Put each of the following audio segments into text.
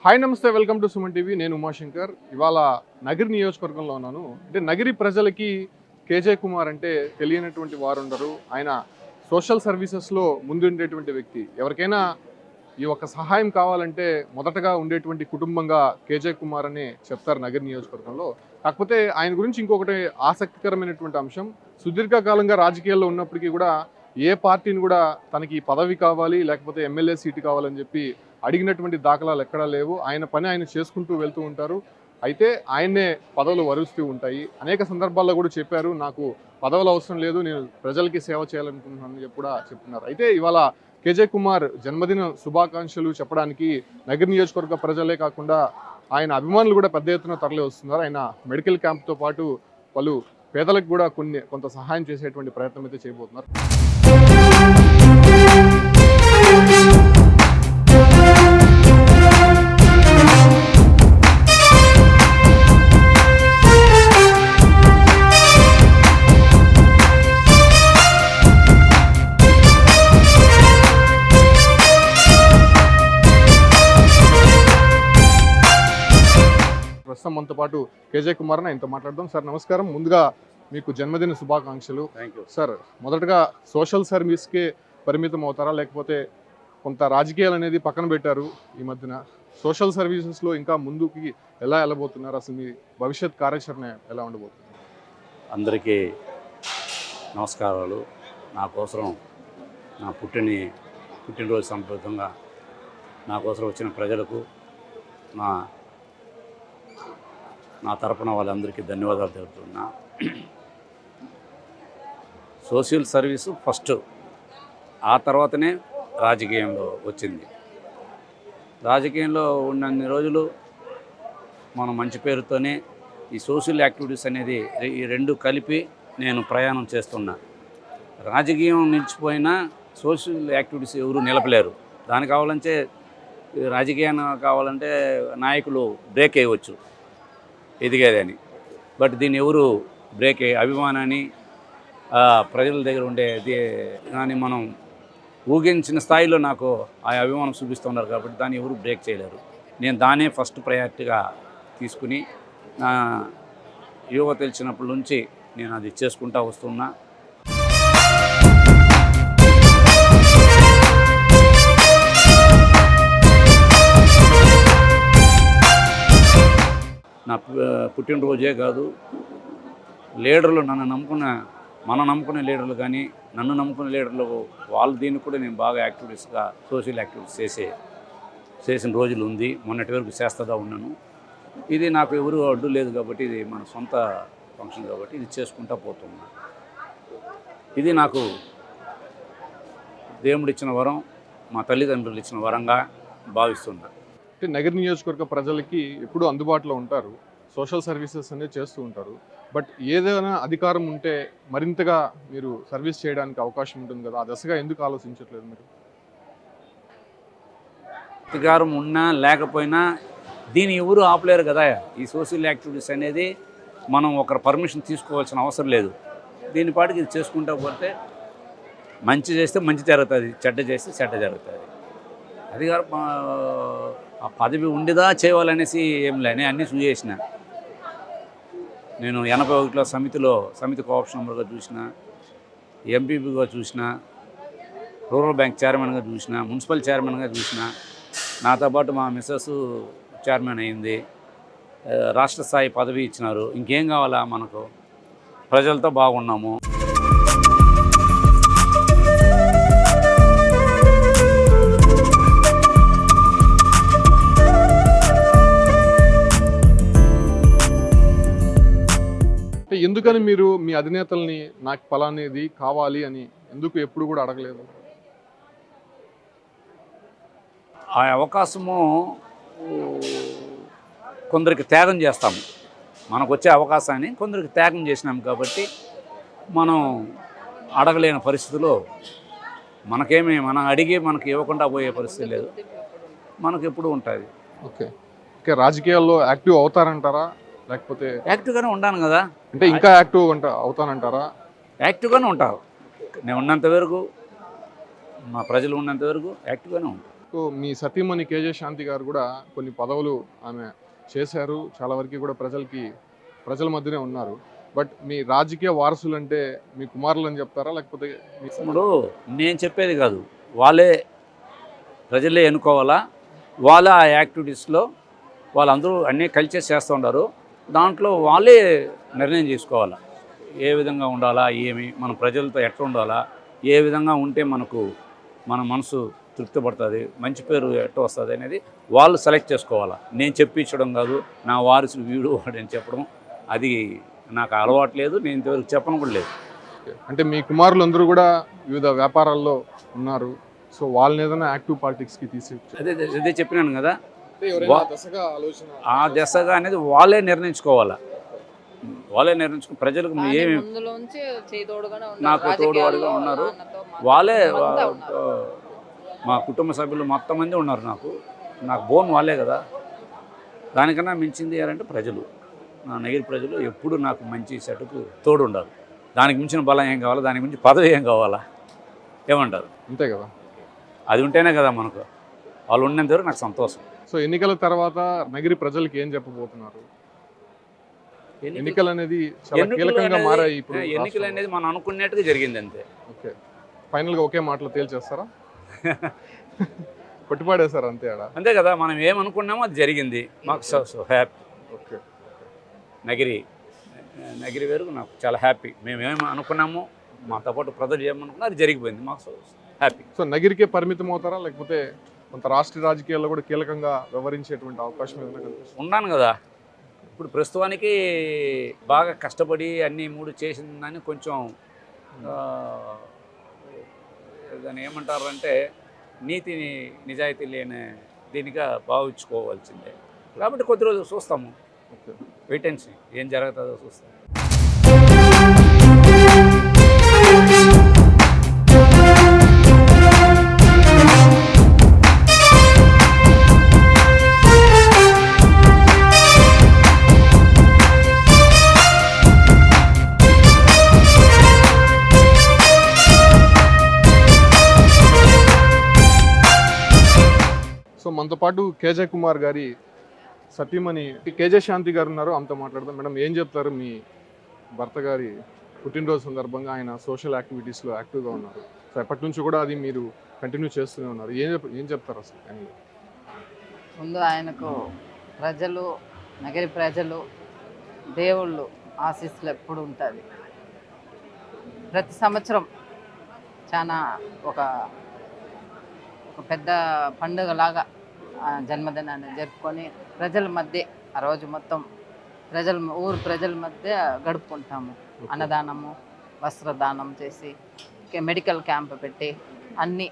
Hi నమస్తే, welcome to Suman TV. నేను ఉమాశంకర్. ఇవాళ నగిరి నియోజకవర్గంలో ఉన్నాను. అంటే నగిరి ప్రజలకి కేజే కుమార్ అంటే తెలియనటువంటి వారు ఉండరు. ఆయన సోషల్ సర్వీసెస్లో ముందుండేటువంటి వ్యక్తి. ఎవరికైనా ఈ ఒక సహాయం కావాలంటే మొదటగా ఉండేటువంటి కుటుంబంగా కేజే కుమార్ అని చెప్తారు నగిరి నియోజకవర్గంలో. కాకపోతే ఆయన గురించి ఇంకొకటి ఆసక్తికరమైనటువంటి అంశం, సుదీర్ఘకాలంగా రాజకీయాల్లో ఉన్నప్పటికీ కూడా ఏ పార్టీని కూడా తనకి పదవి కావాలి లేకపోతే ఎమ్మెల్యే సీటు కావాలని చెప్పి అడిగినటువంటి దాఖలాలు ఎక్కడా లేవు. ఆయన పని ఆయన చేసుకుంటూ వెళ్తూ ఉంటారు. అయితే ఆయన్నే పదవులు వరుస్తూ ఉంటాయి. అనేక సందర్భాల్లో కూడా చెప్పారు, నాకు పదవులు అవసరం లేదు, నేను ప్రజలకి సేవ చేయాలనుకుంటున్నాను చెప్పి కూడా చెప్తున్నారు. అయితే ఇవాళ కేజే కుమార్ జన్మదిన శుభాకాంక్షలు చెప్పడానికి నగర నియోజకవర్గ ప్రజలే కాకుండా ఆయన అభిమానులు కూడా పెద్ద ఎత్తున తరలి వస్తున్నారు. ఆయన మెడికల్ క్యాంప్తో పాటు పలు పేదలకు కూడా కొంత సహాయం చేసేటువంటి ప్రయత్నం అయితే చేయబోతున్నారు. ప్రస్తుతం మనతో పాటు కేజే కుమార్ ఆయనతో మాట్లాడదాం. సార్ నమస్కారం. ముందుగా మీకు జన్మదిన శుభాకాంక్షలు. థ్యాంక్ యూ సార్, మొదటగా సోషల్ సర్వీస్కే పరిమితం అవుతారా లేకపోతే కొంత రాజకీయాలు అనేది పక్కన పెట్టారు ఈ మధ్యన? సోషల్ సర్వీసెస్లో ఇంకా ముందుకి ఎలా వెళ్ళబోతున్నారు? అసలు మీ భవిష్యత్ కార్యాచరణ ఎలా ఉండబోతుంది? అందరికీ నమస్కారాలు. నా కోసం నా పుట్టినరోజు సందర్భంగా నా కోసం వచ్చిన ప్రజలకు నా తరపున వాళ్ళందరికీ ధన్యవాదాలు తెలుపుతున్నా. సోషల్ సర్వీసు ఫస్ట్, ఆ తర్వాతనే రాజకీయంలో వచ్చింది. రాజకీయంలో ఉన్నన్ని రోజులు మనం మంచి పేరుతోనే ఈ సోషల్ యాక్టివిటీస్ అనేది ఈ రెండు కలిపి నేను ప్రయాణం చేస్తున్నా. రాజకీయం నిలిచిపోయినా సోషల్ యాక్టివిటీస్ ఎవరు నిలపలేరు. దానికి కావాలంటే రాజకీయాన్ని కావాలంటే నాయకులు బ్రేక్ వేయవచ్చు ఎదిగేదని, బట్ దీన్ని ఎవరు బ్రేక్ అభిమానాన్ని ప్రజల దగ్గర ఉండే కానీ మనం ఊహించిన స్థాయిలో నాకు ఆ అభిమానం చూపిస్తున్నారు కాబట్టి దాన్ని ఎవరు బ్రేక్ చేయలేరు. నేను దాన్నే ఫస్ట్ ప్రయారిటీగా తీసుకుని నా యువ తెలిసినప్పటి నుంచి నేను అది చేసుకుంటూ వస్తున్నా. నా పుట్టినరోజే కాదు, లీడర్లు మనం నమ్ముకునే లీడర్లు కానీ నన్ను నమ్ముకునే లీడర్లు వాళ్ళు దీన్ని కూడా నేను బాగా యాక్టివిటీస్గా సోషల్ యాక్టివిటీస్ చేసిన రోజులు ఉంది. మొన్నటి వరకు చేస్తూనే ఉన్నాను. ఇది నాకు ఎవరు అడ్డు లేదు కాబట్టి, ఇది మన సొంత ఫంక్షన్ కాబట్టి ఇది చేసుకుంటూ పోతున్నా. ఇది నాకు దేవుడిచ్చిన వరం, మా తల్లిదండ్రులు ఇచ్చిన వరంగా భావిస్తున్నా. అంటే నగర నియోజకవర్గ ప్రజలకి ఎప్పుడూ అందుబాటులో ఉంటారు, సోషల్ సర్వీసెస్ అనేది చేస్తూ ఉంటారు. బట్ ఏదైనా అధికారం ఉంటే మరింతగా మీరు సర్వీస్ చేయడానికి అవకాశం ఉంటుంది కదా, ఆ దశగా ఎందుకు ఆలోచించట్లేదు మీరు? అధికారం ఉన్నా లేకపోయినా దీన్ని ఎవరు ఆపలేరు కదా. ఈ సోషల్ యాక్టివిటీస్ అనేది మనం ఒకరి పర్మిషన్ తీసుకోవాల్సిన అవసరం లేదు. దీని పాటికి ఇది చేసుకుంటూ పోతే మంచి చేస్తే మంచి జరుగుతుంది, చెడ్డ చేస్తే చెడ్డ జరుగుతుంది. అధికారం ఆ పదవి ఉండిదా చేయాలనేసి ఏం లేని అన్నీ చూసేసిన. నేను 81లో సమితి కోఆప్షన్ మెంబర్గా చూసిన, ఎంపీపీగా చూసిన, రూరల్ బ్యాంక్ చైర్మన్గా చూసిన, మున్సిపల్ చైర్మన్గా చూసిన. నాతో పాటు మా మిస్సెస్ చైర్మన్ అయింది. రాష్ట్ర స్థాయి పదవి ఇచ్చినారు. ఇంకేం కావాలా మనకు? ప్రజలతో బాగున్నాము. ఎందుకని మీరు మీ అధినేతల్ని నాకు ఫలానేది కావాలి అని ఎందుకు ఎప్పుడు కూడా అడగలేదు? ఆ అవకాశము కొందరికి త్యాగం చేస్తాము. మనకు వచ్చే అవకాశాన్ని కొందరికి త్యాగం చేసినాము కాబట్టి మనం అడగలేని పరిస్థితిలో మనం అడిగి మనకు ఇవ్వకుండా పోయే పరిస్థితి లేదు, మనకు ఎప్పుడు ఉంటుంది. ఓకే, రాజకీయాల్లో యాక్టివ్ అవుతారంటారా లేకపోతే? యాక్టివ్గానే ఉంటాను కదా. అంటే ఇంకా యాక్టివ్ అవుతానంటారా? యాక్టివ్గానే ఉంటావు. నేను ఉన్నంత వరకు, మా ప్రజలు ఉన్నంత వరకు యాక్టివ్గానే ఉంటాను. సో మీ సతీమణి కేజే శాంతి గారు కూడా కొన్ని పదవులు ఆమె చేశారు, చాలా వరకు కూడా ప్రజల మధ్యనే ఉన్నారు. బట్ మీ రాజకీయ వారసులు అంటే మీ కుమారులు అని చెప్తారా, లేకపోతే ఇప్పుడు నేను చెప్పేది కాదు, వాళ్ళే ప్రజలే ఎన్నుకోవాలా. వాళ్ళ ఆ యాక్టివిటీస్లో వాళ్ళందరూ అన్నీ కలిసి చేస్తూ ఉన్నారు. దాంట్లో వాళ్ళే నిర్ణయం చేసుకోవాలా, ఏ విధంగా ఉండాలా, ఏమి మన ప్రజలతో ఎట్లా ఉండాలా, ఏ విధంగా ఉంటే మన మనసు తృప్తి పడుతుంది, మంచి పేరు ఎట్లా వస్తుంది అనేది వాళ్ళు సెలెక్ట్ చేసుకోవాలా. నేను చెప్పించడం కాదు, నా వారసుడు వీడు వాడని చెప్పడం అది నాకు అలవాటు లేదు, నేను ఇంతవరకు చెప్పను కూడా లేదు. అంటే మీ కుమారులు అందరూ కూడా వివిధ వ్యాపారాల్లో ఉన్నారు, సో వాళ్ళని ఏదైనా యాక్టివ్ పాలిటిక్స్కి అదే చెప్పినాను కదా, ఆ దశగా అనేది వాళ్ళే నిర్ణయించుకోవాలా. ప్రజలకు ఏమి నాకు తోడువాడుగా ఉన్నారు. వాళ్ళే మా కుటుంబ సభ్యులు మొత్తం మంది ఉన్నారు. నాకు బోన్ వాళ్ళే కదా. దానికన్నా మించింది ఏంటంటే ప్రజలు, నా నగిరి ప్రజలు ఎప్పుడు నాకు మంచి సెటుకు తోడు ఉండాలి. దానికి మించిన బలం ఏం కావాలా, దానికి మించి పదవి ఏం కావాలా, ఏమంటారు? అంతే కదా, అది ఉంటేనే కదా మనకు. వాళ్ళు ఉన్నంత వరకు నాకు సంతోషం. సో ఎన్నికల తర్వాత నగిరి ప్రజలకు ఏం చెప్పబోతున్నారు? ఎన్నికలు అనేది చాలా కీలకంగా మారాయి ఇప్పుడు. ఎన్నికలు అనేది మనం అనుకున్నట్టుగా జరిగింది అంతే. ఓకే, ఫైనల్గా ఒకే మాటలో తేల్చేస్తారా? కొట్టిపాడేశారు అంతే ఆడ. అంతే కదా, మనం ఏమనుకున్నామో అది జరిగింది. మాకు సో హ్యాపీ. ఓకే, నగిరి వేరు నాకు చాలా హ్యాపీ. మేము ఏమి అనుకున్నామో, మాతో పాటు ప్రజలు ఏమనుకున్నా అది జరిగిపోయింది. మాకు సో హ్యాపీ. సో నగిరికే పరిమితం అవుతారా, లేకపోతే కొంత రాష్ట్ర రాజకీయాల్లో కూడా కీలకంగా వ్యవహరించేటువంటి అవకాశం ఏదైనా కనిపిస్తుంది? ఉన్నాను కదా, ఇప్పుడు ప్రస్తుతానికి బాగా కష్టపడి అన్నీ మూడు చేసిందని కొంచెం దాన్ని ఏమంటారంటే నీతిని నిజాయితీ లేని దీనిగా భావించుకోవాల్సిందే. కాబట్టి కొద్ది రోజులు చూస్తాము, వెయిట్ అండ్ సీ ఏం జరుగుతుందో చూస్తాము. సో మనతో పాటు కేజే కుమార్ గారి సతీమణి కేజే శాంతి గారు ఉన్నారు, ఆమెతో మాట్లాడదాం. మేడం, ఏం చెప్తారు? మీ భర్త గారి పుట్టినరోజు సందర్భంగా ఆయన సోషల్ యాక్టివిటీస్లో యాక్టివ్గా ఉన్నారు. సో ఎప్పటి నుంచి కూడా అది మీరు కంటిన్యూ చేస్తూనే ఉన్నారు. ఏం చెప్తారు అసలు? ముందు ఆయనకు ప్రజలు, నగరి ప్రజలు, దేవుళ్ళు ఆశీస్సులు ఎప్పుడు ఉంటుంది. ప్రతి సంవత్సరం చాలా ఒక పెద్ద పండుగలాగా జన్మదినాన్ని జరుపుకొని ప్రజల మధ్య ఆ రోజు మొత్తం ఊరు ప్రజల మధ్య గడుపుకుంటాము. అన్నదానము, వస్త్రదానం చేసి, మెడికల్ క్యాంప్ పెట్టి అన్ని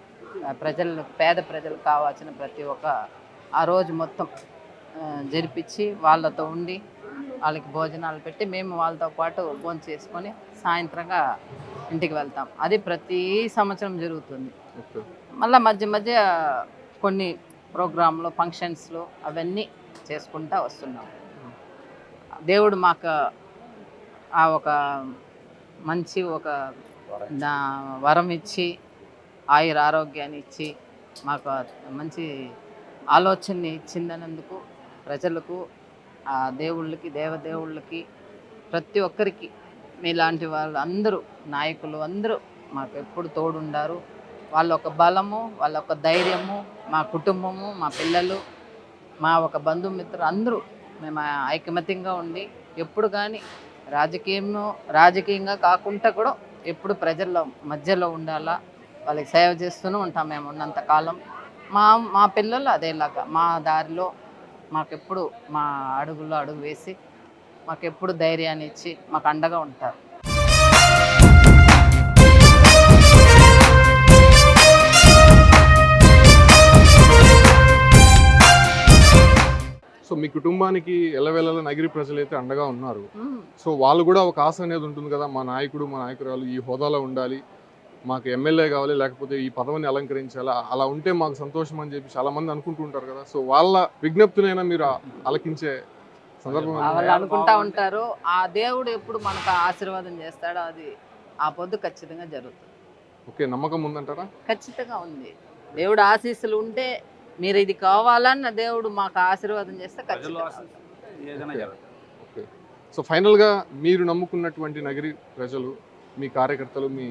పేద ప్రజలకు కావాల్సిన ప్రతి ఒక్క ఆ రోజు మొత్తం జరిపించి వాళ్ళతో ఉండి వాళ్ళకి భోజనాలు పెట్టి మేము వాళ్ళతో పాటు భోజనం చేసుకొని సాయంత్రంగా ఇంటికి వెళ్తాం. అది ప్రతి సంవత్సరం జరుగుతుంది. మళ్ళీ మధ్య కొన్ని ప్రోగ్రాంలు, ఫంక్షన్స్లు అవన్నీ చేసుకుంటూ వస్తున్నాం. దేవుడు మాకు ఆ ఒక మంచి వరం ఇచ్చి, ఆరోగ్యాన్ని ఇచ్చి, మాకు మంచి ఆలోచనని ఇచ్చిందనందుకు ప్రజలకు, ఆ దేవుళ్ళకి, దేవదేవుళ్ళకి, ప్రతి ఒక్కరికి మీలాంటి వాళ్ళు అందరూ, నాయకులు అందరూ మాకు ఎప్పుడు తోడుండారు. వాళ్ళ ఒక బలము, వాళ్ళ ఒక ధైర్యము, మా కుటుంబము, మా పిల్లలు, మా ఒక బంధుమిత్రులు అందరూ మేము ఐకమత్యంగా ఉండి ఎప్పుడు కానీ రాజకీయంగా కాకుండా కూడా ఎప్పుడు ప్రజల మధ్యలో ఉండాలా, వాళ్ళకి సేవ చేస్తూనే ఉంటాం మేము ఉన్నంత కాలం. మా పిల్లలు అదేలాగా మా దారిలో మాకెప్పుడు మా అడుగుల్లో అడుగు వేసి మాకెప్పుడు ధైర్యాన్ని ఇచ్చి మాకు అండగా ఉంటారు. సో మీ కుటుంబానికి ఎల్లవేళలా నగిరి ప్రజలైతే అండగా ఉన్నారు. సో వాళ్ళు కూడా ఒక ఆశ అనేది ఉంటుంది కదా, మా నాయకుడు, మా నాయకురాలు ఈ హోదాలో ఉండాలి, మాకు ఎమ్మెల్యే కావాలి, లేకపోతే ఈ పదవిని అలంకరించాలి, అలా ఉంటే మాకు సంతోషం అని చెప్పి చాలా మంది అనుకుంటూ ఉంటారు కదా. సో వాళ్ళ విజ్ఞప్తినైనా మీరు ఆలకించే సందర్భం వాళ్ళు అనుకుంటా ఉంటారు. ఆ దేవుడు ఎప్పుడు మనకు ఆశీర్వాదం చేస్తాడో అది ఆ పొద్దు ఖచ్చితంగా జరుగుతుంది. ఓకే, నమ్మకం ఉందంటారా? ఖచ్చితంగా ఉంది. దేవుడు ఆశీస్సులు ఉంటే మీరు ఇది కావాలన్న దేవుడు మాకు ఆశీర్వాదం చేస్తే ప్రజలు ఖచ్చితంగా ఆశిస్తే ఏదైనా జరుగుతుంది. ఓకే. సో ఫైనల్గా మీరు నమ్ముకున్నటువంటి నగరి ప్రజలు, మీ కార్యకర్తలు, మీ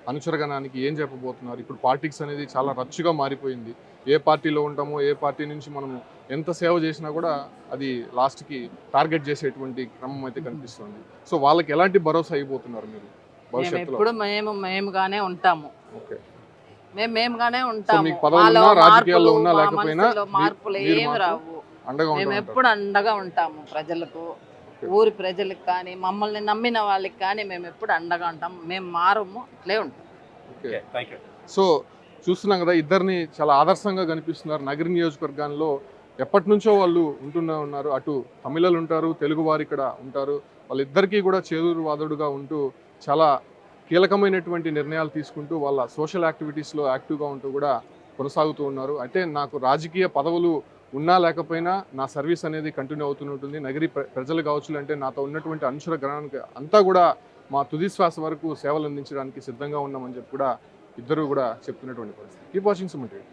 అనుచరగణానికి ఏం చెప్పబోతున్నారు? ఇప్పుడు పాలిటిక్స్ అనేది చాలా రచ్చుగా మారిపోయింది. ఏ పార్టీలో ఉంటామో, ఏ పార్టీ నుంచి మనము ఎంత సేవ చేసినా కూడా అది లాస్ట్కి టార్గెట్ చేసేటువంటి క్రమం అయితే కనిపిస్తుంది. సో వాళ్ళకి ఎలాంటి భరోసా అయిపోతున్నారు మీరు మేము భవిష్యత్తులో? ఎప్పుడు మేముగానే ఉంటాము. ఓకే. మేముగానే సో ఉంటాము. మీకు పదవులు మాలో ఉన్నా, రాజకీయాల్లో మార్పులు, ఉన్నా మా లేకపోయినా మనసులో మార్పులు మీరు ఏమి మాకు రావు. అండగా మేము ఉంటారు. ఎప్పుడు అండగా ఉంటాము ప్రజలకు, ఊరి ప్రజలకు కానీ, మమ్మల్ని నమ్మిన వాళ్ళకి కానీ మేము ఎప్పుడు అండగా ఉంటాము. మేము మారము, ఇట్లే ఉంటాం. Okay. Okay, thank you. So చూస్తున్నాం కదా, ఇద్దరిని చాలా ఆదర్శంగా కనిపిస్తున్నారు. నగరి నియోజకవర్గాల్లో ఎప్పటి నుంచో వాళ్ళు ఉంటూనే ఉన్నారు. అటు తమిళలు ఉంటారు, తెలుగు వారు ఇక్కడ ఉంటారు. వాళ్ళిద్దరికీ కూడా చేదూరు వాదడుగా ఉంటూ చాలా కీలకమైనటువంటి నిర్ణయాలు తీసుకుంటూ వాళ్ళ సోషల్ యాక్టివిటీస్లో యాక్టివ్గా ఉంటూ కూడా కొనసాగుతూ ఉన్నారు. అయితే నాకు రాజకీయ పదవులు ఉన్నా లేకపోయినా నా సర్వీస్ అనేది కంటిన్యూ అవుతూనే ఉంటుంది. నగరి ప్రజలు కావచ్చు, అంటే నాతో ఉన్నటువంటి అనుచర గణానికి అంతా కూడా మా తుది శ్వాస వరకు సేవలు అందించడానికి సిద్ధంగా ఉన్నామని చెప్పి కూడా ఇద్దరు కూడా చెప్తున్నటువంటి పరిస్థితి. Keep watching Suman TV.